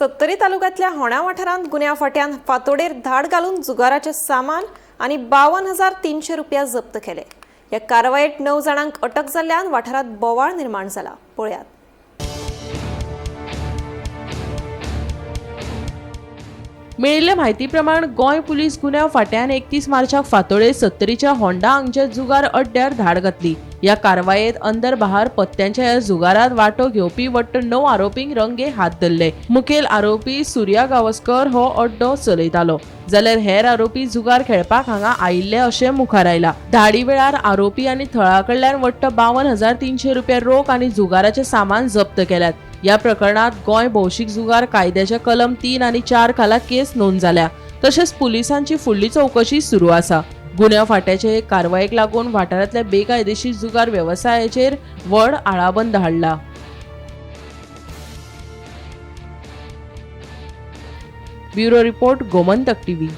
सत्तरी तालुक्यातल्या होणा वाठारांत गुन्या फाट्यान फातोडेर धाड घालून जुगाराचे सामान आणि 52,300 रुपया जप्त केले। या कारवायेत 9 जाणांक अटक जाल्ल्यान वाठारांत बोवाळ निर्माण जाला। पळयात। मेळिल्ले म्हायती प्रमाण गोंय पुलीस गुन्यांव फाट्यान 31 मार्चाक फातोडे सत्तरीच्या होंडा हांगच्या जुगार अड्ड्यार धाड घातली। या कारवायेत अंदर बहार पत्त्यांच्या ह्या जुगारात वांटो घेवपी वट्ट 9 आरोपींक रंगे हात धरले। मुखेल आरोपी सूर्या गावस्कर हो अड्डो चलयतालो, जाल्यार हेर आरोपी जुगार खेळपाक हांगा आयिल्ले अशें मुखार आयला। धाडी वेळार आरोपी आनी थळा कडल्यान वट्ट 52,300 रुपया रोख आनी जुगाराचे सामान जप्त केल्यात। या प्रकरणात गोंय भौशीक जुगार कायद्याच्या कलम 3 आनी 4 खाला केस नोंद जाल्या। तशेंच पुलिसांची फुडली चौकशी सुरू आसा। गुन्यांव फाट्याचे कारवायेक लागून वाठारांतल्या बेकायदेशीर जुगार वेवसायाचेर व्हड आळाबंद हाडला। Bureau report Gomantak TV.